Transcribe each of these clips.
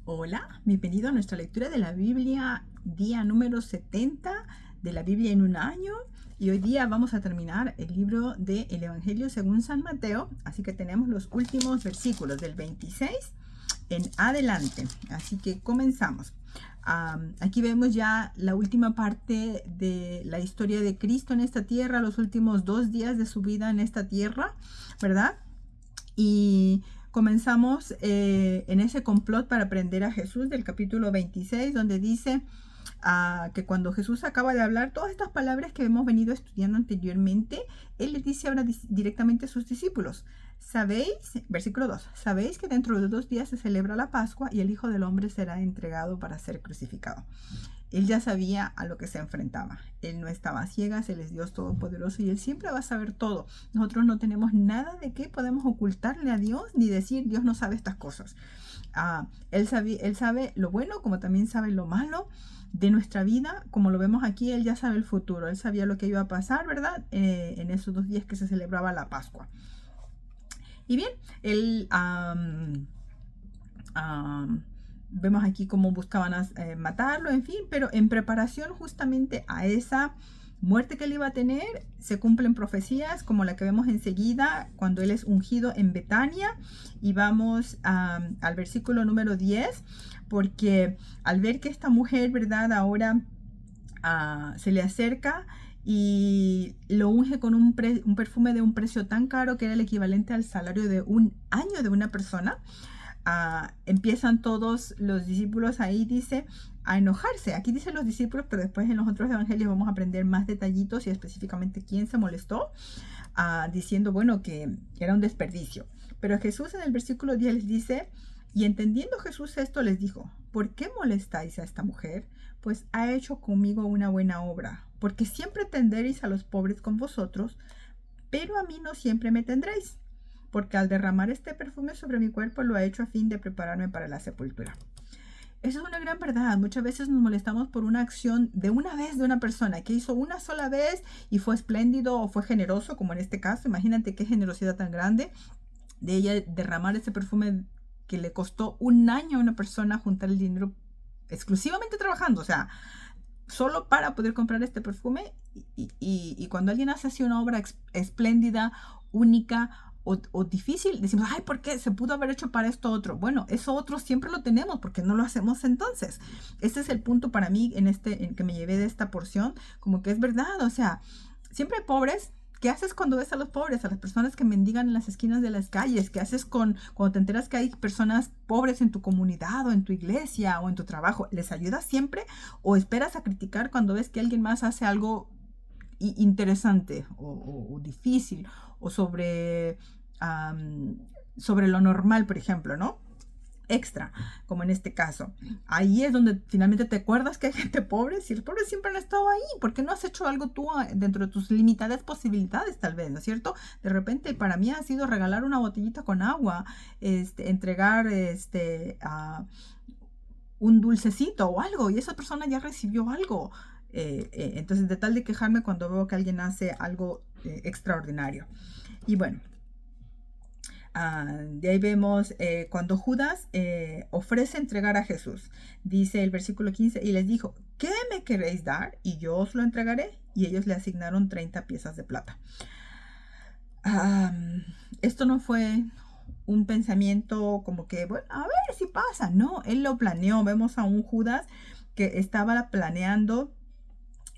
Hola, bienvenido a nuestra lectura de la Biblia, día número 70 de la Biblia en un año. Y hoy día vamos a terminar el libro del Evangelio según San Mateo. Así que tenemos los últimos versículos del 26 en adelante. Así que comenzamos. Aquí vemos ya la última parte de la historia de Cristo en esta tierra, los últimos 2 días de su vida en esta tierra, ¿verdad? Y comenzamos en ese complot para prender a Jesús del capítulo 26, donde dice que cuando Jesús acaba de hablar todas estas palabras que hemos venido estudiando anteriormente, Él les dice ahora directamente a sus discípulos: sabéis, versículo 2, sabéis que dentro de 2 días se celebra la Pascua y el Hijo del Hombre será entregado para ser crucificado. Él ya sabía a lo que se enfrentaba. Él no estaba a ciegas, Él es Dios Todopoderoso y Él siempre va a saber todo. Nosotros no tenemos nada de qué podemos ocultarle a Dios ni decir Dios no sabe estas cosas. Él sabe lo bueno como también sabe lo malo de nuestra vida. Como lo vemos aquí, Él ya sabe el futuro. Él sabía lo que iba a pasar, ¿verdad? En esos 2 días que se celebraba la Pascua. Y bien, Él... vemos aquí cómo buscaban matarlo, en fin, pero en preparación justamente a esa muerte que él iba a tener, se cumplen profecías como la que vemos enseguida cuando él es ungido en Betania. Y vamos al versículo número 10, porque al ver que esta mujer, ¿verdad?, ahora se le acerca y lo unge con un perfume de un precio tan caro que era el equivalente al salario de un año de una persona. Empiezan todos los discípulos ahí, dice, a enojarse. Aquí dicen los discípulos, pero después en los otros evangelios vamos a aprender más detallitos y específicamente quién se molestó, diciendo, bueno, que era un desperdicio. Pero Jesús en el versículo 10 les dice: y entendiendo Jesús esto, les dijo: ¿por qué molestáis a esta mujer? Pues ha hecho conmigo una buena obra, porque siempre tendréis a los pobres con vosotros, pero a mí no siempre me tendréis, porque al derramar este perfume sobre mi cuerpo lo ha hecho a fin de prepararme para la sepultura. Eso es una gran verdad. Muchas veces nos molestamos por una acción de una vez de una persona que hizo una sola vez y fue espléndido o fue generoso, como en este caso. Imagínate qué generosidad tan grande de ella derramar ese perfume que le costó un año a una persona juntar el dinero exclusivamente trabajando, o sea, solo para poder comprar este perfume. Y cuando alguien hace así una obra espléndida, única o difícil, decimos: ay, ¿por qué? Se pudo haber hecho para esto otro. Bueno, eso otro siempre lo tenemos, porque no lo hacemos entonces. Ese es el punto para mí en que me llevé de esta porción, como que es verdad, o sea, siempre hay pobres. ¿Qué haces cuando ves a los pobres, a las personas que mendigan en las esquinas de las calles? ¿Qué haces cuando te enteras que hay personas pobres en tu comunidad o en tu iglesia o en tu trabajo? ¿Les ayudas siempre o esperas a criticar cuando ves que alguien más hace algo interesante o difícil o sobre lo normal, por ejemplo, ¿no? Extra, como en este caso? Ahí es donde finalmente te acuerdas que hay gente pobre. Si los pobres siempre han estado ahí, ¿por qué no has hecho algo tú dentro de tus limitadas posibilidades, tal vez, ¿no es cierto? De repente para mí ha sido regalar una botellita con agua, entregar un dulcecito o algo, y esa persona ya recibió algo. Entonces, de tal de quejarme cuando veo que alguien hace algo extraordinario. Y bueno, de ahí vemos cuando Judas ofrece entregar a Jesús. Dice el versículo 15: y les dijo: ¿qué me queréis dar? Y yo os lo entregaré. Y ellos le asignaron 30 piezas de plata. Esto no fue un pensamiento como que, bueno, a ver si pasa. No, él lo planeó. Vemos a un Judas que estaba planeando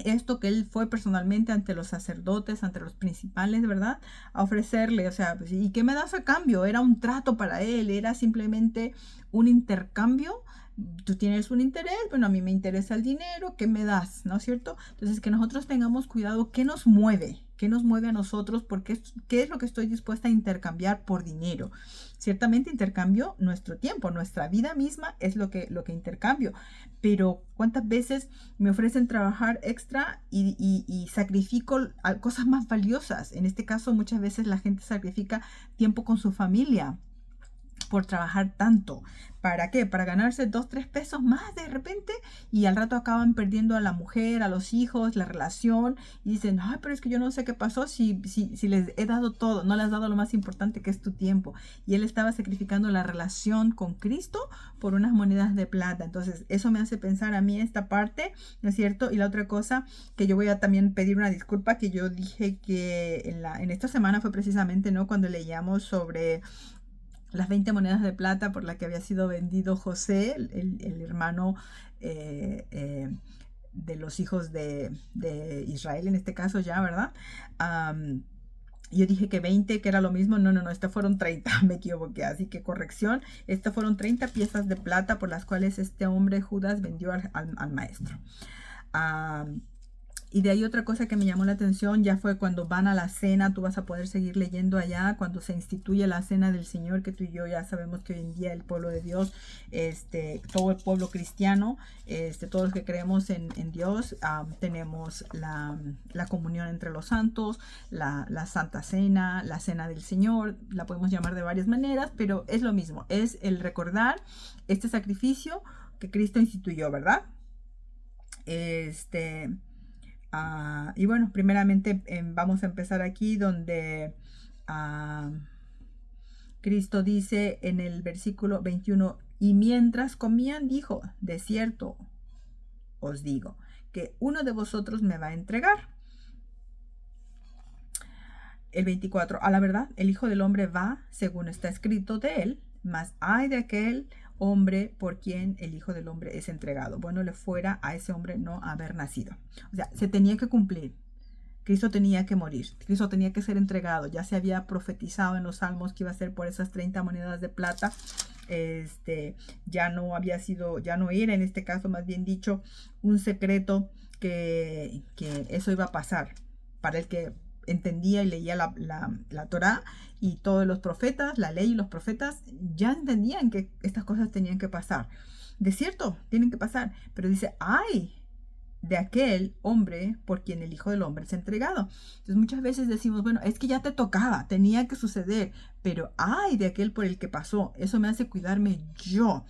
esto, que él fue personalmente ante los sacerdotes, ante los principales, ¿verdad?, a ofrecerle, o sea, pues, ¿y qué me das a cambio? Era un trato para él, era simplemente un intercambio. Tú tienes un interés, bueno, a mí me interesa el dinero, ¿qué me das? ¿No es cierto? Entonces, que nosotros tengamos cuidado, ¿qué nos mueve? ¿Qué nos mueve a nosotros? Porque ¿qué es lo que estoy dispuesta a intercambiar por dinero? Ciertamente intercambio nuestro tiempo, nuestra vida misma es lo que intercambio, pero ¿cuántas veces me ofrecen trabajar extra y sacrifico cosas más valiosas? En este caso, muchas veces la gente sacrifica tiempo con su familia, por trabajar tanto. ¿Para qué? Para ganarse 2, 3 pesos más de repente, y al rato acaban perdiendo a la mujer, a los hijos, la relación, y dicen, ay, pero es que yo no sé qué pasó si les he dado todo, no les has dado lo más importante, que es tu tiempo. Y él estaba sacrificando la relación con Cristo por unas monedas de plata. Entonces eso me hace pensar a mí esta parte, ¿no es cierto? Y la otra cosa, que yo voy a también pedir una disculpa, que yo dije que en esta semana fue precisamente, ¿no?, cuando leíamos sobre las 20 monedas de plata por la que había sido vendido José, el hermano de los hijos de Israel, en este caso ya, ¿verdad? Yo dije que 20, que era lo mismo. No, estas fueron 30, me equivoqué, así que corrección. Estas fueron 30 piezas de plata por las cuales este hombre Judas vendió al maestro. Y de ahí otra cosa que me llamó la atención ya fue cuando van a la cena. Tú vas a poder seguir leyendo allá, cuando se instituye la cena del Señor, que tú y yo ya sabemos que hoy en día el pueblo de Dios, todo el pueblo cristiano, todos los que creemos en Dios, tenemos la comunión entre los santos, la Santa Cena, la cena del Señor. La podemos llamar de varias maneras, pero es lo mismo, es el recordar este sacrificio que Cristo instituyó, ¿verdad? Y bueno, primeramente vamos a empezar aquí donde Cristo dice en el versículo 21, y mientras comían dijo, de cierto os digo, que uno de vosotros me va a entregar. El 24, a la verdad, el Hijo del Hombre va según está escrito de él, mas ay de aquel hombre por quien el Hijo del Hombre es entregado. Bueno, le fuera a ese hombre no haber nacido. O sea, se tenía que cumplir. Cristo tenía que morir. Cristo tenía que ser entregado. Ya se había profetizado en los salmos que iba a ser por esas 30 monedas de plata. Ya no había sido, ya no era en este caso, más bien dicho, un secreto que eso iba a pasar. Para el que entendía y leía la Torá, y todos los profetas, la ley y los profetas ya entendían que estas cosas tenían que pasar. De cierto, tienen que pasar. Pero dice, ay de aquel hombre por quien el Hijo del Hombre es entregado. Entonces muchas veces decimos, bueno, es que ya te tocaba, tenía que suceder, pero ay de aquel por el que pasó. Eso me hace cuidarme yo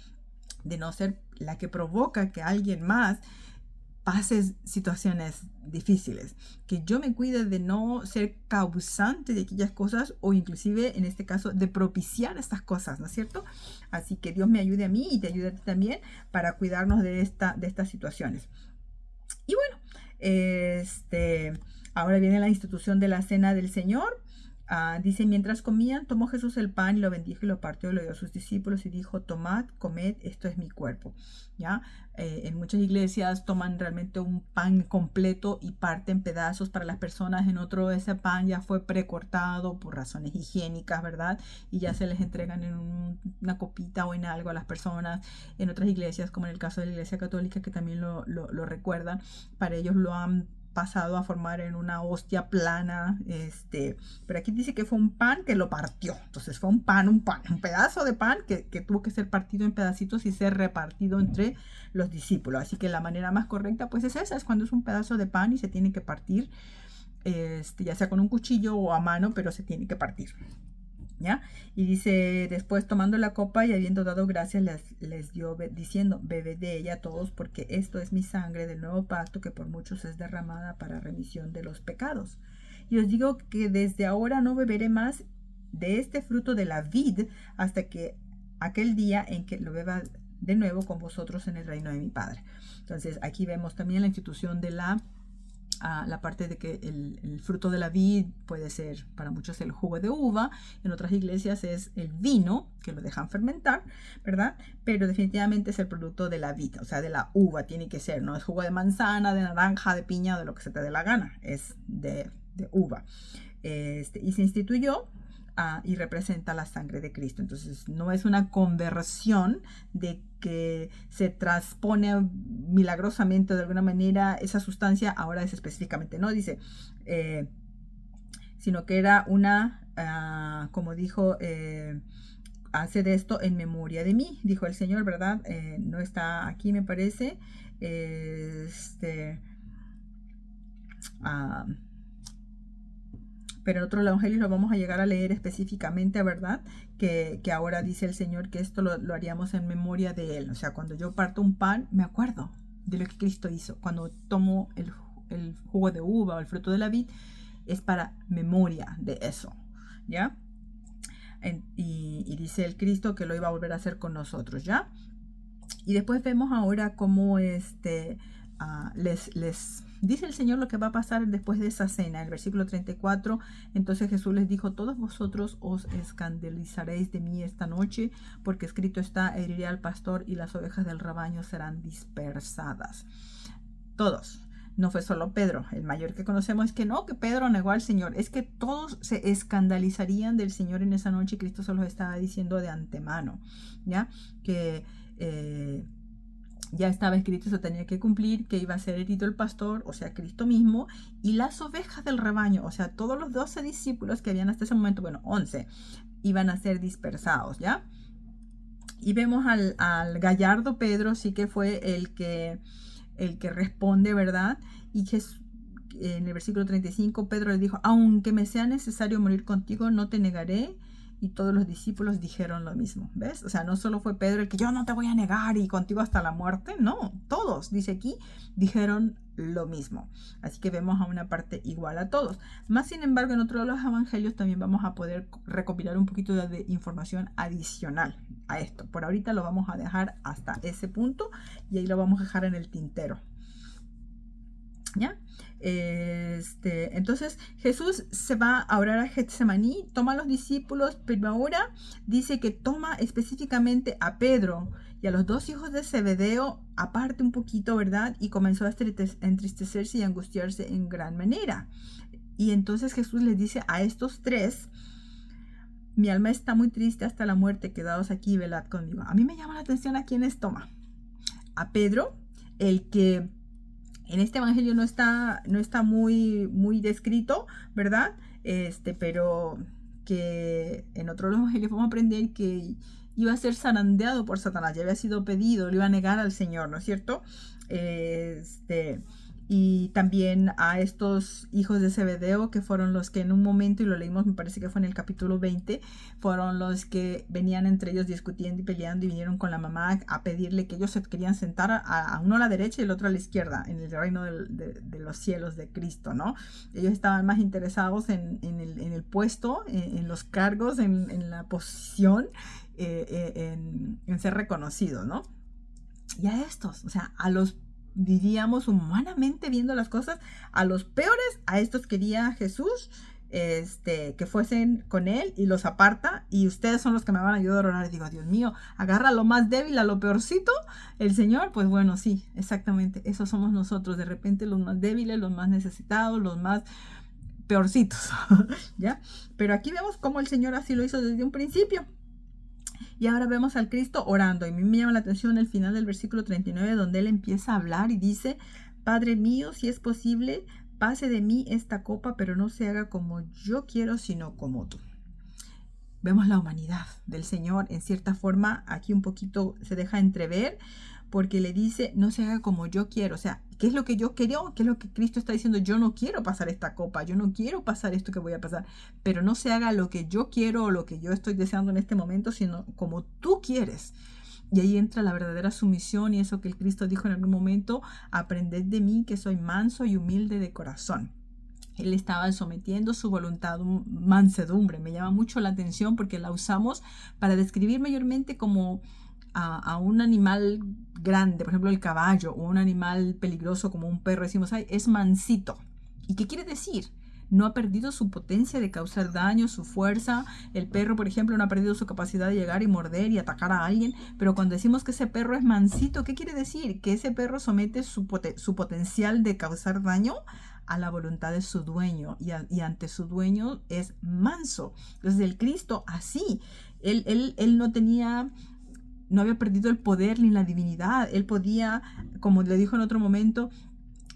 de no ser la que provoca que alguien más pase situaciones difíciles, que yo me cuide de no ser causante de aquellas cosas, o inclusive en este caso de propiciar estas cosas, ¿no es cierto? Así que Dios me ayude a mí y te ayude a ti también para cuidarnos de estas situaciones. Y bueno, ahora viene la institución de la cena del Señor. Dice, mientras comían, tomó Jesús el pan y lo bendijo y lo partió y lo dio a sus discípulos y dijo, tomad, comed, esto es mi cuerpo. ¿Ya? En muchas iglesias toman realmente un pan completo y parten pedazos para las personas. En otro, ese pan ya fue precortado por razones higiénicas, ¿verdad? Y ya se les entregan en una copita o en algo a las personas. En otras iglesias, como en el caso de la Iglesia Católica, que también lo recuerdan, para ellos lo han pasado a formar en una hostia plana, pero aquí dice que fue un pan que lo partió. Entonces fue un pedazo de pan que tuvo que ser partido en pedacitos y ser repartido entre los discípulos. Así que la manera más correcta pues es esa, es cuando es un pedazo de pan y se tiene que partir, ya sea con un cuchillo o a mano, pero se tiene que partir. ¿Ya? Y dice, después tomando la copa y habiendo dado gracias, les dio diciendo, bebed de ella todos, porque esto es mi sangre del nuevo pacto, que por muchos es derramada para remisión de los pecados. Y os digo que desde ahora no beberé más de este fruto de la vid hasta que aquel día en que lo beba de nuevo con vosotros en el reino de mi Padre. Entonces aquí vemos también la institución de la parte de que el fruto de la vid puede ser para muchos el jugo de uva, en otras iglesias es el vino, que lo dejan fermentar, ¿verdad? Pero definitivamente es el producto de la vid, o sea, de la uva tiene que ser, no es jugo de manzana, de naranja, de piña, de lo que se te dé la gana, es de uva. Y se instituyó y representa la sangre de Cristo. Entonces no es una conversión de que se transpone milagrosamente de alguna manera esa sustancia, ahora es específicamente, no dice, sino que era una, como dijo, hace de esto en memoria de mí, dijo el Señor, ¿verdad? No está aquí, me parece, pero en otros evangelios lo vamos a llegar a leer específicamente, ¿verdad? Que ahora dice el Señor que esto lo haríamos en memoria de Él. O sea, cuando yo parto un pan, me acuerdo de lo que Cristo hizo. Cuando tomo el jugo de uva o el fruto de la vid, es para memoria de eso, ¿ya? Y dice el Cristo que lo iba a volver a hacer con nosotros, ¿ya? Y después vemos ahora cómo les dice el Señor lo que va a pasar después de esa cena. El versículo 34, entonces Jesús les dijo: todos vosotros os escandalizaréis de mí esta noche, porque escrito está: heriré al pastor y las ovejas del rebaño serán dispersadas. Todos. No fue solo Pedro, el mayor que conocemos. Es que no, que Pedro negó al Señor. Es que todos se escandalizarían del Señor en esa noche. Cristo se los estaba diciendo de antemano, ¿ya? Que ya estaba escrito, se tenía que cumplir, que iba a ser herido el pastor, o sea, Cristo mismo, y las ovejas del rebaño, o sea, todos los 12 discípulos que habían hasta ese momento, bueno, 11, iban a ser dispersados, ¿ya? Y vemos al gallardo Pedro, sí que fue el que responde, ¿verdad? Y en el versículo 35, Pedro le dijo: aunque me sea necesario morir contigo, no te negaré. Y todos los discípulos dijeron lo mismo, ¿ves? O sea, no solo fue Pedro el que: yo no te voy a negar y contigo hasta la muerte. No, todos, dice aquí, dijeron lo mismo. Así que vemos a una parte igual a todos. Más sin embargo, en otro de los evangelios también vamos a poder recopilar un poquito de información adicional a esto. Por ahorita lo vamos a dejar hasta ese punto y ahí lo vamos a dejar en el tintero, ¿ya? Entonces Jesús se va a orar a Getsemaní, toma a los discípulos, pero ahora dice que toma específicamente a Pedro y a los dos hijos de Zebedeo aparte un poquito, ¿verdad? Y comenzó a entristecerse y angustiarse en gran manera. Y entonces Jesús les dice a estos tres: mi alma está muy triste hasta la muerte, quedaos aquí y velad conmigo. A mí me llama la atención a quiénes toma. A Pedro, el que en este evangelio no está muy descrito, ¿verdad? Pero que en otros evangelios vamos a aprender que iba a ser zarandeado por Satanás, ya había sido pedido, le iba a negar al Señor, ¿no es cierto? Y también a estos hijos de Zebedeo, que fueron los que en un momento, y lo leímos, me parece que fue en el capítulo 20, fueron los que venían entre ellos discutiendo y peleando y vinieron con la mamá a pedirle que ellos se querían sentar a uno a la derecha y el otro a la izquierda en el reino de los cielos de Cristo, ¿no? Ellos estaban más interesados en el puesto, en los cargos, en la posición, en ser reconocidos, ¿no? Y a estos, o sea, a los, diríamos humanamente viendo las cosas, a los peores, a estos quería Jesús que fuesen con él y los aparta, y ustedes son los que me van a ayudar a orar. Y digo: Dios mío, agarra a lo más débil, a lo peorcito, el Señor. Pues bueno, sí, exactamente, esos somos nosotros, de repente los más débiles, los más necesitados, los más peorcitos, ¿ya? Pero aquí vemos cómo el Señor así lo hizo desde un principio. Y ahora vemos al Cristo orando. Y a mí me llama la atención el final del versículo 39, donde Él empieza a hablar y dice: Padre mío, si es posible, pase de mí esta copa, pero no se haga como yo quiero, sino como tú. Vemos la humanidad del Señor, en cierta forma, aquí un poquito se deja entrever, porque le dice: no se haga como yo quiero. O sea, ¿qué es lo que yo quiero? ¿Qué es lo que Cristo está diciendo? Yo no quiero pasar esta copa, yo no quiero pasar esto que voy a pasar, pero no se haga lo que yo quiero o lo que yo estoy deseando en este momento, sino como tú quieres. Y ahí entra la verdadera sumisión, y eso que el Cristo dijo en algún momento: aprended de mí, que soy manso y humilde de corazón. Él estaba sometiendo su voluntad, mansedumbre. Me llama mucho la atención porque la usamos para describir mayormente como a un animal grande, por ejemplo el caballo, o un animal peligroso como un perro. Decimos: ay, es mansito. ¿Y qué quiere decir? No ha perdido su potencia de causar daño, su fuerza. El perro, por ejemplo, no ha perdido su capacidad de llegar y morder y atacar a alguien. Pero cuando decimos que ese perro es mansito, ¿qué quiere decir? Que ese perro somete su potencial de causar daño a la voluntad de su dueño, y ante su dueño es manso. Entonces el Cristo así, él no había perdido el poder ni la divinidad. Él podía, como le dijo en otro momento,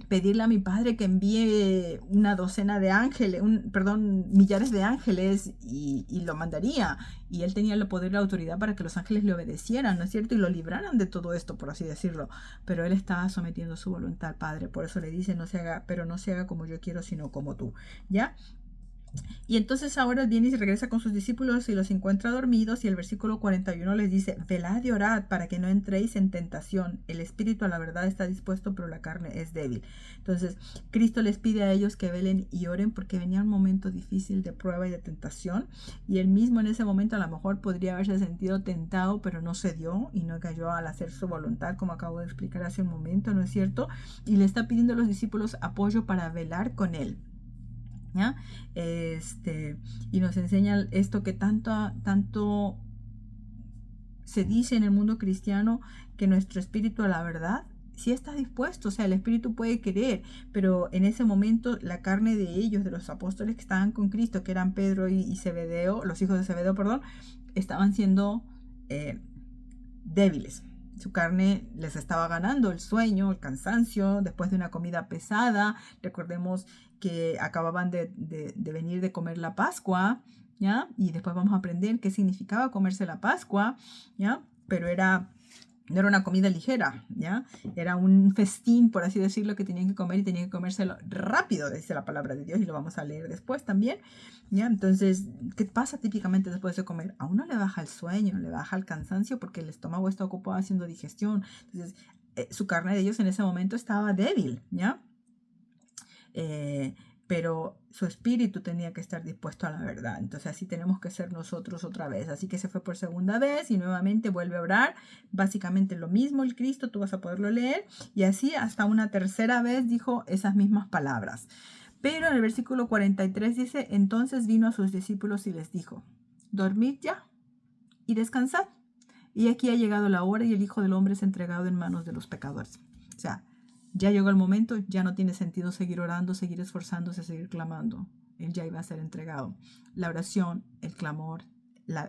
pedirle a mi Padre que envíe una docena de ángeles, millares de ángeles, y lo mandaría. Y él tenía el poder y la autoridad para que los ángeles le obedecieran, ¿no es cierto? Y lo libraran de todo esto, por así decirlo. Pero él estaba sometiendo su voluntad al Padre. Por eso le dice: no se haga, pero no se haga como yo quiero, sino como tú, ¿ya? Y entonces ahora viene y regresa con sus discípulos y los encuentra dormidos, y el versículo 41 les dice: velad y orad para que no entréis en tentación. El espíritu a la verdad está dispuesto, pero la carne es débil. Entonces Cristo les pide a ellos que velen y oren, porque venía un momento difícil de prueba y de tentación, y él mismo en ese momento a lo mejor podría haberse sentido tentado, pero no cedió y no cayó al hacer su voluntad, como acabo de explicar hace un momento, ¿no es cierto? Y le está pidiendo a los discípulos apoyo para velar con él, ¿ya? Y nos enseña esto que tanto se dice en el mundo cristiano, que nuestro espíritu a la verdad sí está dispuesto. O sea, el espíritu puede querer, pero en ese momento la carne de ellos, de los apóstoles que estaban con Cristo, que eran Pedro y Zebedeo, los hijos de Zebedeo, perdón, estaban siendo débiles. Su carne les estaba ganando, el sueño, el cansancio, después de una comida pesada. Recordemos que acababan de venir de comer la Pascua, ¿ya? Y después vamos a aprender qué significaba comerse la Pascua, ¿ya? Pero no era una comida ligera, ¿ya? Era un festín, por así decirlo, que tenían que comer, y tenían que comérselo rápido, dice la palabra de Dios, y lo vamos a leer después también, ¿ya? Entonces, ¿qué pasa típicamente después de comer? A uno le baja el sueño, le baja el cansancio, porque el estómago está ocupado haciendo digestión. Entonces, su carne de ellos en ese momento estaba débil, ¿ya? Pero su espíritu tenía que estar dispuesto a la verdad. Entonces así tenemos que ser nosotros otra vez. Así que se fue por segunda vez y nuevamente vuelve a orar. Básicamente lo mismo el Cristo, tú vas a poderlo leer. Y así hasta una tercera vez dijo esas mismas palabras. Pero en el versículo 43 dice: entonces vino a sus discípulos y les dijo: dormid ya y descansad. Y aquí ha llegado la hora y el Hijo del Hombre es entregado en manos de los pecadores. O sea, ya llegó el momento, ya no tiene sentido seguir orando, seguir esforzándose, seguir clamando. Él ya iba a ser entregado. La oración, el clamor,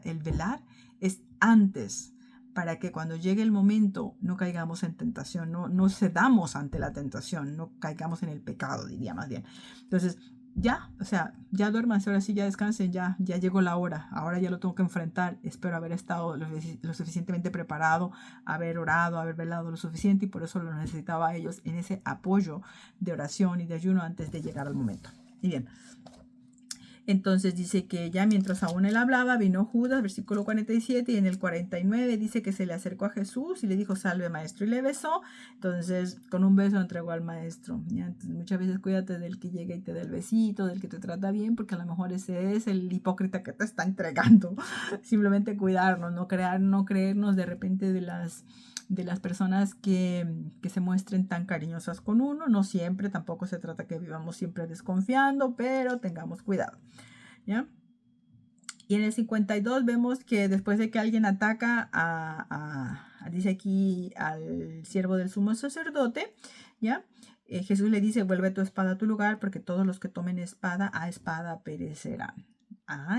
el velar es antes, para que cuando llegue el momento no caigamos en tentación, no cedamos ante la tentación, no caigamos en el pecado, diría más bien. Entonces, ya, o sea, ya duérmanse, ahora sí, ya descansen, ya llegó la hora, ahora ya lo tengo que enfrentar. Espero haber estado lo suficientemente preparado, haber orado, haber velado lo suficiente, y por eso lo necesitaba a ellos en ese apoyo de oración y de ayuno antes de llegar al momento. Y bien, entonces dice que ya mientras aún él hablaba, vino Judas, versículo 47, y en el 49 dice que se le acercó a Jesús y le dijo: salve, maestro, y le besó. Entonces con un beso entregó al maestro, ¿ya? Entonces, muchas veces cuídate del que llega y te da el besito, del que te trata bien, porque a lo mejor ese es el hipócrita que te está entregando. Simplemente cuidarnos, no creernos de repente de las personas que se muestren tan cariñosas con uno. No siempre, tampoco se trata que vivamos siempre desconfiando, pero tengamos cuidado, ¿ya? Y en el 52 vemos que después de que alguien ataca dice aquí, al siervo del sumo sacerdote, ¿ya? Jesús le dice: vuelve tu espada a tu lugar, porque todos los que tomen espada a espada perecerán.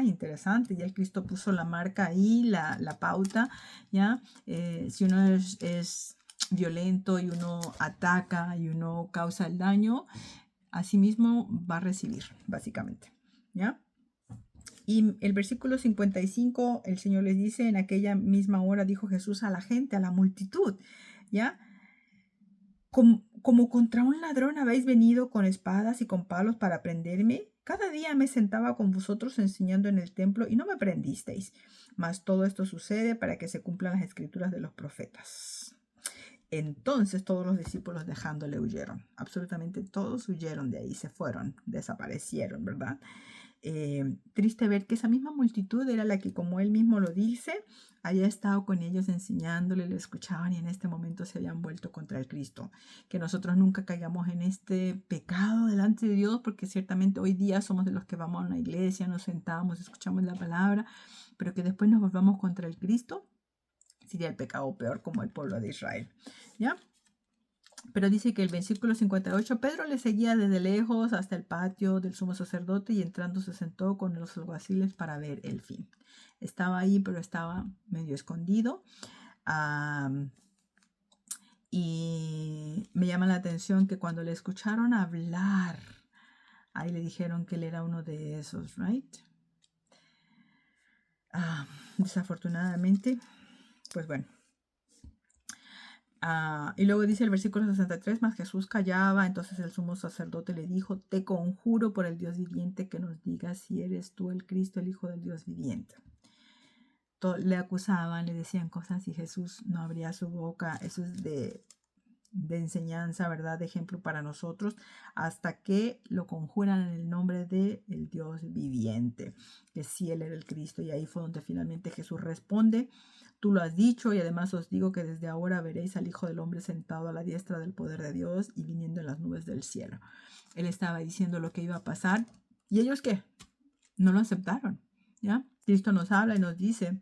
Interesante. Ya el Cristo puso la marca ahí, la pauta, ¿ya? Si uno es violento y uno ataca y uno causa el daño, así mismo va a recibir, básicamente, ¿ya? Y el versículo 55, el Señor les dice: en aquella misma hora dijo Jesús a la gente, a la multitud, ¿ya? Como contra un ladrón habéis venido con espadas y con palos para prenderme. Cada día me sentaba con vosotros enseñando en el templo y no me prendisteis. Mas todo esto sucede para que se cumplan las escrituras de los profetas. Entonces todos los discípulos, dejándole, huyeron. Absolutamente todos huyeron de ahí, se fueron, desaparecieron, ¿verdad? Triste ver que esa misma multitud era la que, como él mismo lo dice, había estado con ellos enseñándole, le escuchaban, y en este momento se habían vuelto contra el Cristo. Que nosotros nunca caigamos en este pecado delante de Dios, porque ciertamente hoy día somos de los que vamos a una iglesia, nos sentamos, escuchamos la palabra, pero que después nos volvamos contra el Cristo, sería el pecado peor, como el pueblo de Israel, ¿ya? Pero dice que el versículo 58, Pedro le seguía desde lejos hasta el patio del sumo sacerdote, y entrando se sentó con los alguaciles para ver el fin. Estaba ahí, pero estaba medio escondido. Y me llama la atención que cuando le escucharon hablar, ahí le dijeron que él era uno de esos, ¿right? Desafortunadamente, pues bueno. Y luego dice el versículo 63, más Jesús callaba, entonces el sumo sacerdote le dijo, te conjuro por el Dios viviente que nos digas si eres tú el Cristo, el Hijo del Dios viviente. Le acusaban, le decían cosas y Jesús no abría su boca. Eso es de enseñanza, ¿verdad? De ejemplo para nosotros, hasta que lo conjuran en el nombre de el Dios viviente, que sí, Él era el Cristo. Y ahí fue donde finalmente Jesús responde, tú lo has dicho y además os digo que desde ahora veréis al Hijo del Hombre sentado a la diestra del poder de Dios y viniendo en las nubes del cielo. Él estaba diciendo lo que iba a pasar. ¿Y ellos qué? No lo aceptaron, ¿ya? Cristo nos habla y nos dice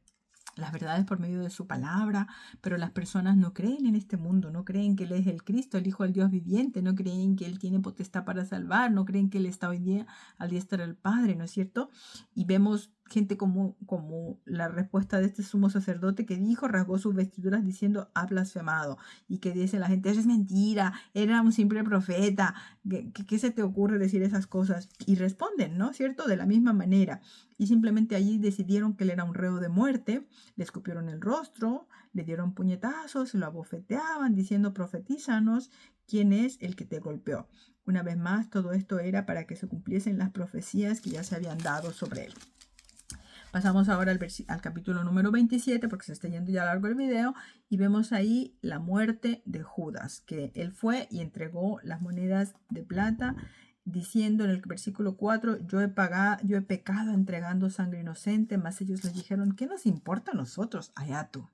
las verdades por medio de su palabra, pero las personas no creen en este mundo, no creen que Él es el Cristo, el Hijo del Dios viviente, no creen que Él tiene potestad para salvar, no creen que Él está hoy día al diestra del Padre, ¿no es cierto? Y vemos gente como la respuesta de este sumo sacerdote que dijo, rasgó sus vestiduras diciendo, ha blasfemado, y que dice la gente, eso es mentira, era un simple profeta, ¿qué se te ocurre decir esas cosas? Y responden, ¿no es cierto? De la misma manera, y simplemente allí decidieron que Él era un reo de muerte, le escupieron el rostro, le dieron puñetazos, lo abofeteaban diciendo, profetízanos, ¿quién es el que te golpeó? Una vez más, todo esto era para que se cumpliesen las profecías que ya se habían dado sobre él. Pasamos ahora al capítulo número 27, porque se está yendo ya largo el video, y vemos ahí la muerte de Judas, que él fue y entregó las monedas de plata, diciendo en el versículo 4, yo he pecado entregando sangre inocente, mas ellos les dijeron, ¿qué nos importa a nosotros? Allá tú.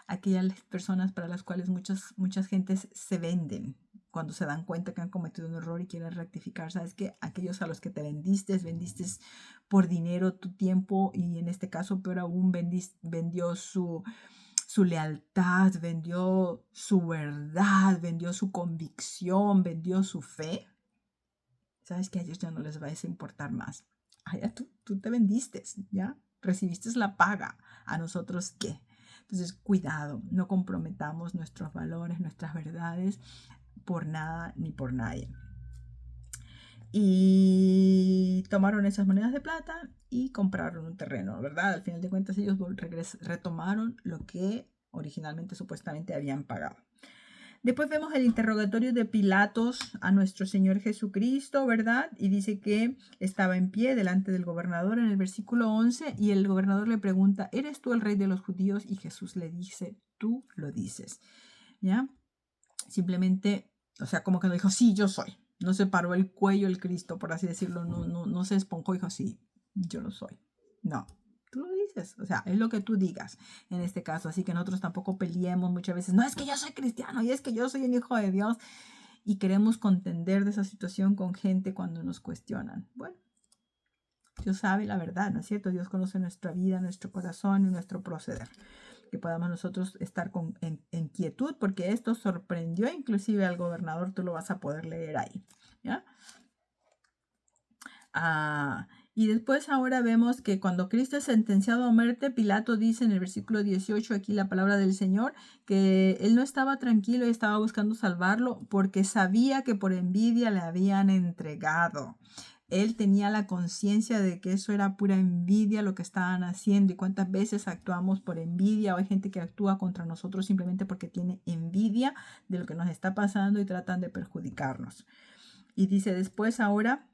Aquellas personas para las cuales muchas gentes se venden cuando se dan cuenta que han cometido un error y quieren rectificar. Sabes que aquellos a los que te vendiste por dinero tu tiempo, y en este caso peor aún vendió su lealtad, vendió su verdad, vendió su convicción, vendió su fe. Sabes que a ellos ya no les va a importar más. Allá tú te vendiste, ¿ya? Recibiste la paga. ¿A nosotros qué? Entonces, cuidado, no comprometamos nuestros valores, nuestras verdades por nada ni por nadie. Y tomaron esas monedas de plata y compraron un terreno, ¿verdad? Al final de cuentas ellos retomaron lo que originalmente supuestamente habían pagado. Después vemos el interrogatorio de Pilatos a nuestro Señor Jesucristo, ¿verdad? Y dice que estaba en pie delante del gobernador en el versículo 11 y el gobernador le pregunta, ¿eres tú el rey de los judíos? Y Jesús le dice, tú lo dices, ¿ya? Simplemente, o sea, como que no dijo, sí, yo soy. No se paró el cuello el Cristo, por así decirlo, no se esponjó y dijo, sí, yo lo soy. No. Tú lo dices, o sea, es lo que tú digas en este caso, así que nosotros tampoco peleemos muchas veces, no es que yo soy cristiano y es que yo soy un hijo de Dios y queremos contender de esa situación con gente cuando nos cuestionan. Bueno, Dios sabe la verdad, ¿no es cierto? Dios conoce nuestra vida, nuestro corazón y nuestro proceder. Que podamos nosotros estar en quietud, porque esto sorprendió inclusive al gobernador, tú lo vas a poder leer ahí, ¿ya? Y después ahora vemos que cuando Cristo es sentenciado a muerte, Pilato dice en el versículo 18, aquí la palabra del Señor, que él no estaba tranquilo y estaba buscando salvarlo porque sabía que por envidia le habían entregado. Él tenía la conciencia de que eso era pura envidia lo que estaban haciendo, y cuántas veces actuamos por envidia, o hay gente que actúa contra nosotros simplemente porque tiene envidia de lo que nos está pasando y tratan de perjudicarnos. Y dice después ahora,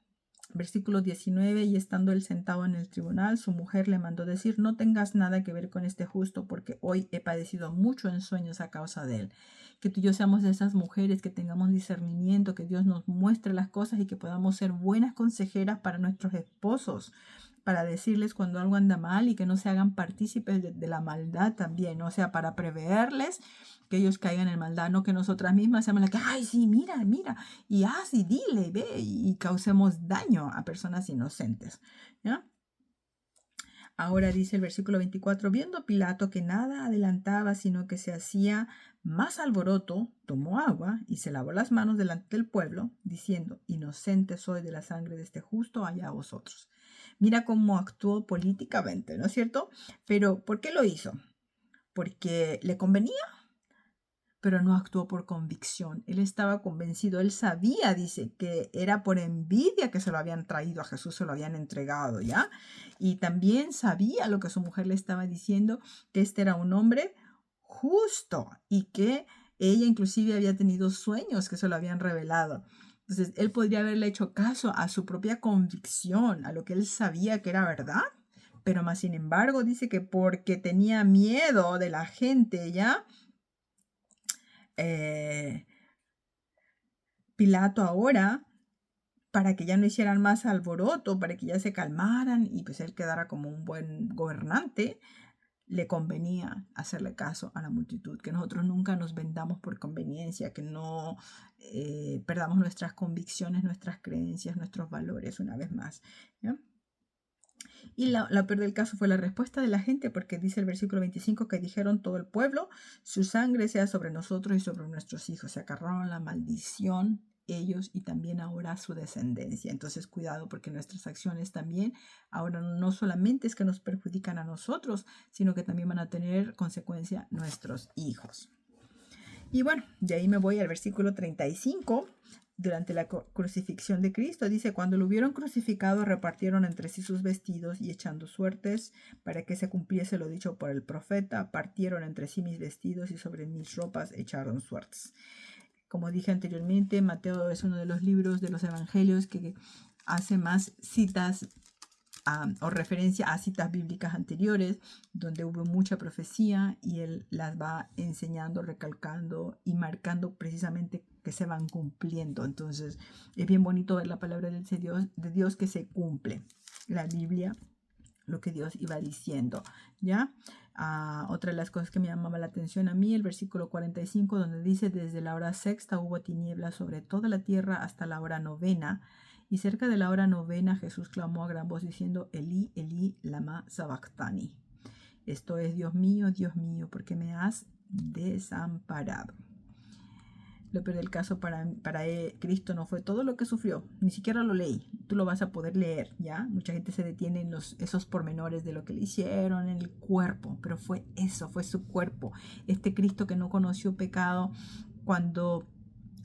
versículo 19, y estando él sentado en el tribunal, su mujer le mandó decir, no tengas nada que ver con este justo, porque hoy he padecido mucho en sueños a causa de él. Que tú y yo seamos de esas mujeres, que tengamos discernimiento, que Dios nos muestre las cosas y que podamos ser buenas consejeras para nuestros esposos, para decirles cuando algo anda mal y que no se hagan partícipes de la maldad también, o sea, para preverles que ellos caigan en maldad, no que nosotras mismas seamos las que, ay, sí, mira, y sí, dile, ve, y causemos daño a personas inocentes, ¿ya? Ahora dice el versículo 24, viendo Pilato que nada adelantaba, sino que se hacía más alboroto, tomó agua y se lavó las manos delante del pueblo, diciendo, inocente soy de la sangre de este justo, allá vosotros. Mira cómo actuó políticamente, ¿no es cierto? Pero, ¿por qué lo hizo? ¿Porque le convenía? Pero no actuó por convicción. Él estaba convencido, él sabía, dice, que era por envidia que se lo habían traído a Jesús, se lo habían entregado, ¿ya? Y también sabía lo que su mujer le estaba diciendo, que este era un hombre justo y que Ella inclusive había tenido sueños que se lo habían revelado. Entonces, él podría haberle hecho caso a su propia convicción, a lo que él sabía que era verdad, pero más sin embargo dice que porque tenía miedo de la gente, ¿ya? Eh, Pilato ahora, para que ya no hicieran más alboroto, para que ya se calmaran y pues él quedara como un buen gobernante, le convenía hacerle caso a la multitud, que nosotros nunca nos vendamos por conveniencia, que no perdamos nuestras convicciones, nuestras creencias, nuestros valores una vez más, ¿ya? Y la peor del caso fue la respuesta de la gente, porque dice el versículo 25 que dijeron todo el pueblo, su sangre sea sobre nosotros y sobre nuestros hijos. Se agarraron la maldición ellos y también ahora su descendencia. Entonces cuidado, porque nuestras acciones también ahora no solamente es que nos perjudican a nosotros, sino que también van a tener consecuencia nuestros hijos. Y bueno, de ahí me voy al versículo 35. Durante la crucifixión de Cristo, dice, cuando lo hubieron crucificado, repartieron entre sí sus vestidos y echando suertes para que se cumpliese lo dicho por el profeta, partieron entre sí mis vestidos y sobre mis ropas echaron suertes. Como dije anteriormente, Mateo es uno de los libros de los evangelios que hace más citas o referencia a citas bíblicas anteriores, donde hubo mucha profecía y él las va enseñando, recalcando y marcando precisamente que se van cumpliendo. Entonces es bien bonito ver la palabra de Dios que se cumple. La Biblia, lo que Dios iba diciendo, ¿ya? Otra de las cosas que me llamaba la atención a mí, el versículo 45, donde dice, desde la hora sexta hubo tinieblas sobre toda la tierra hasta la hora novena, y cerca de la hora novena Jesús clamó a gran voz diciendo, Elí, Elí, lama sabactani. Esto es, Dios mío, ¿por qué me has desamparado? Lo peor del caso para Cristo no fue todo lo que sufrió, ni siquiera lo leí, tú lo vas a poder leer, ¿ya? Mucha gente se detiene en esos pormenores de lo que le hicieron en el cuerpo, pero fue eso, fue su cuerpo. Este Cristo que no conoció pecado, cuando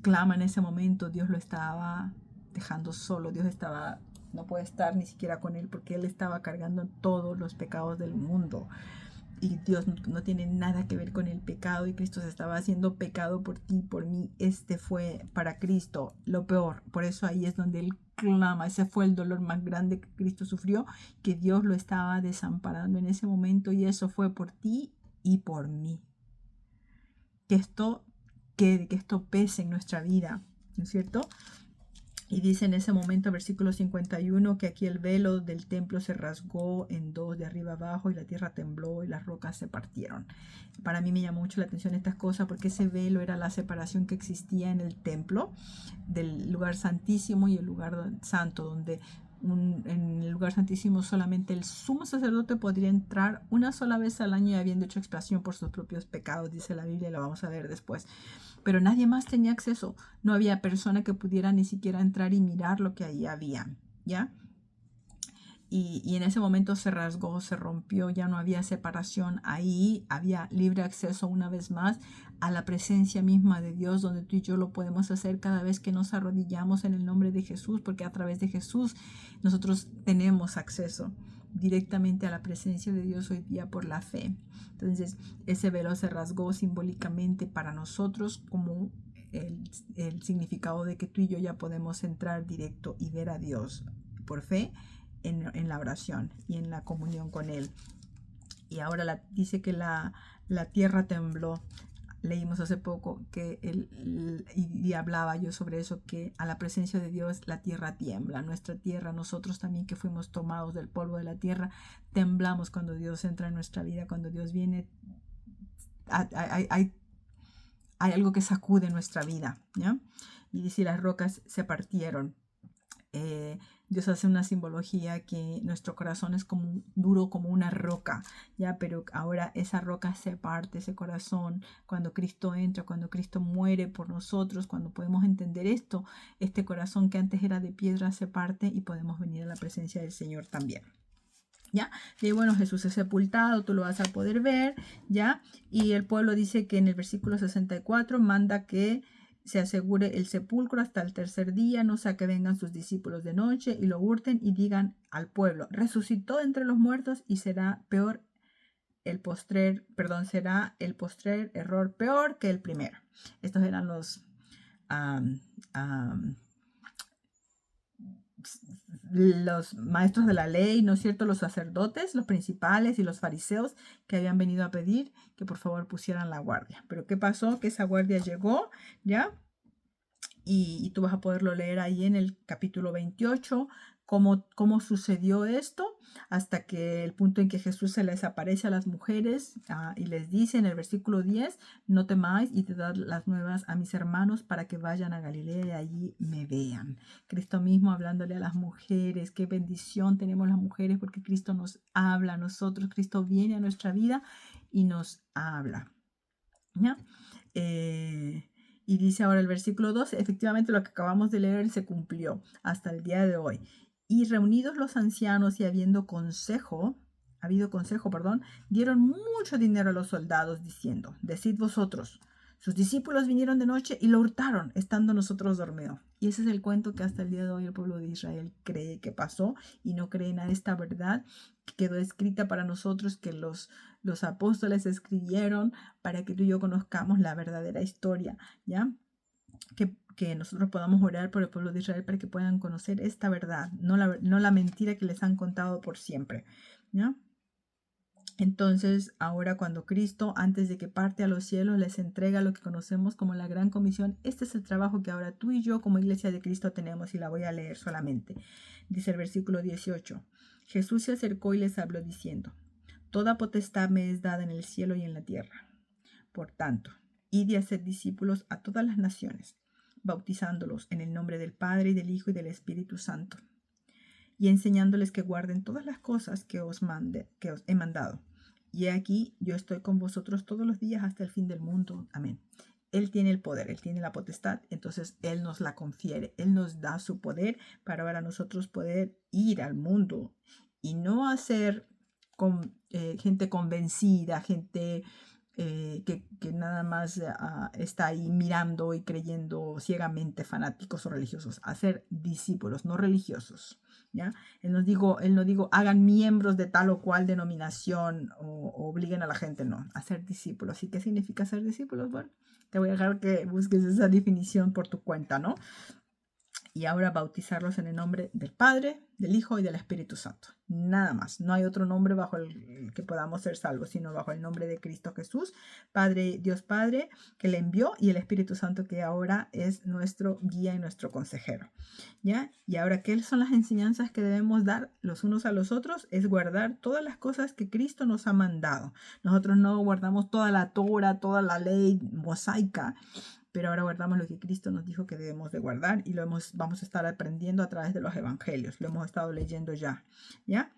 clama en ese momento, Dios lo estaba dejando solo, no puede estar ni siquiera con él porque él estaba cargando todos los pecados del mundo. Y Dios no tiene nada que ver con el pecado y Cristo se estaba haciendo pecado por ti, por mí. Este fue para Cristo lo peor. Por eso ahí es donde él clama. Ese fue el dolor más grande que Cristo sufrió, que Dios lo estaba desamparando en ese momento y eso fue por ti y por mí. Que esto pese en nuestra vida, ¿no es cierto? Y dice en ese momento, versículo 51, que aquí el velo del templo se rasgó en dos de arriba abajo y la tierra tembló y las rocas se partieron. Para mí me llamó mucho la atención estas cosas porque ese velo era la separación que existía en el templo del lugar santísimo y el lugar santo, donde en el lugar santísimo solamente el sumo sacerdote podría entrar una sola vez al año y habiendo hecho expiación por sus propios pecados, dice la Biblia, y lo vamos a ver después. Pero nadie más tenía acceso. No había persona que pudiera ni siquiera entrar y mirar lo que ahí había, ¿ya? Y en ese momento se rasgó, se rompió, ya no había separación. Ahí había libre acceso una vez más a la presencia misma de Dios, donde tú y yo lo podemos hacer cada vez que nos arrodillamos en el nombre de Jesús, porque a través de Jesús nosotros tenemos acceso directamente a la presencia de Dios hoy día por la fe. Entonces ese velo se rasgó simbólicamente para nosotros como el significado de que tú y yo ya podemos entrar directo y ver a Dios por fe en la oración y en la comunión con Él. Y ahora dice que la tierra tembló. Leímos hace poco que y hablaba yo sobre eso, que a la presencia de Dios la tierra tiembla. Nuestra tierra, nosotros también que fuimos tomados del polvo de la tierra, temblamos cuando Dios entra en nuestra vida, cuando Dios viene. Hay algo que sacude nuestra vida, ¿ya? Y dice, las rocas se partieron. Dios hace una simbología que nuestro corazón es como duro como una roca, ya, pero ahora esa roca se parte, ese corazón, cuando Cristo entra, cuando Cristo muere por nosotros, cuando podemos entender esto, este corazón que antes era de piedra se parte y podemos venir a la presencia del Señor también. ¿Ya? Y bueno, Jesús es sepultado, tú lo vas a poder ver, ¿ya? Y el pueblo dice que en el versículo 64 manda que se asegure el sepulcro hasta el tercer día, no sea que vengan sus discípulos de noche y lo hurten y digan al pueblo, resucitó entre los muertos y será peor será el postrer error peor que el primero. Estos eran los maestros de la ley, ¿no es cierto? Los sacerdotes, los principales y los fariseos que habían venido a pedir que por favor pusieran la guardia. Pero ¿qué pasó? Que esa guardia llegó, ¿ya? Y tú vas a poderlo leer ahí en el capítulo 28, cómo sucedió esto, hasta que el punto en que Jesús se les aparece a las mujeres y les dice en el versículo 10, no temáis y te dad las nuevas a mis hermanos para que vayan a Galilea y allí me vean. Cristo mismo hablándole a las mujeres, qué bendición tenemos las mujeres porque Cristo nos habla a nosotros, Cristo viene a nuestra vida y nos habla, ¿ya? Y dice ahora el versículo 12, efectivamente lo que acabamos de leer se cumplió hasta el día de hoy. Y reunidos los ancianos y habido consejo, dieron mucho dinero a los soldados diciendo, decid vosotros, sus discípulos vinieron de noche y lo hurtaron, estando nosotros dormidos. Y ese es el cuento que hasta el día de hoy el pueblo de Israel cree que pasó y no creen a esta verdad que quedó escrita para nosotros, que los apóstoles escribieron para que tú y yo conozcamos la verdadera historia, ¿ya? Que nosotros podamos orar por el pueblo de Israel para que puedan conocer esta verdad, no la mentira que les han contado por siempre, ¿ya? Entonces, ahora cuando Cristo, antes de que parte a los cielos, les entrega lo que conocemos como la Gran Comisión, este es el trabajo que ahora tú y yo como Iglesia de Cristo tenemos, y la voy a leer solamente. Dice el versículo 18, Jesús se acercó y les habló diciendo, toda potestad me es dada en el cielo y en la tierra. Por tanto, id y haced discípulos a todas las naciones, bautizándolos en el nombre del Padre y del Hijo y del Espíritu Santo, y enseñándoles que guarden todas las cosas que os he mandado. Y aquí yo estoy con vosotros todos los días hasta el fin del mundo. Amén. Él tiene el poder, Él tiene la potestad, entonces Él nos la confiere, Él nos da su poder para ahora nosotros poder ir al mundo y no hacer gente convencida, gente que nada más está ahí mirando y creyendo ciegamente, fanáticos o religiosos, hacer discípulos, no religiosos, ¿ya? Él no digo hagan miembros de tal o cual denominación o obliguen a la gente, no, hacer discípulos. ¿Y qué significa ser discípulos? Bueno, te voy a dejar que busques esa definición por tu cuenta, ¿no? Y ahora bautizarlos en el nombre del Padre, del Hijo y del Espíritu Santo. Nada más. No hay otro nombre bajo el que podamos ser salvos, sino bajo el nombre de Cristo Jesús, Padre, Dios Padre, que le envió, y el Espíritu Santo, que ahora es nuestro guía y nuestro consejero. ¿Ya? Y ahora, ¿qué son las enseñanzas que debemos dar los unos a los otros? Es guardar todas las cosas que Cristo nos ha mandado. Nosotros no guardamos toda la Torah, toda la ley mosaica, pero ahora guardamos lo que Cristo nos dijo que debemos de guardar y vamos a estar aprendiendo a través de los evangelios. Lo hemos estado leyendo ya, ¿ya?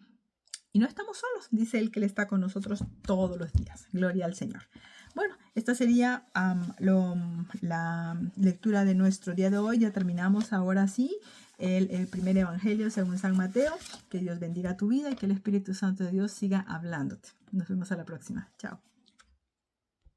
Y no estamos solos, dice Él que Él está con nosotros todos los días. Gloria al Señor. Bueno, esta sería la lectura de nuestro día de hoy. Ya terminamos ahora sí el primer evangelio según San Mateo. Que Dios bendiga tu vida y que el Espíritu Santo de Dios siga hablándote. Nos vemos a la próxima. Chao.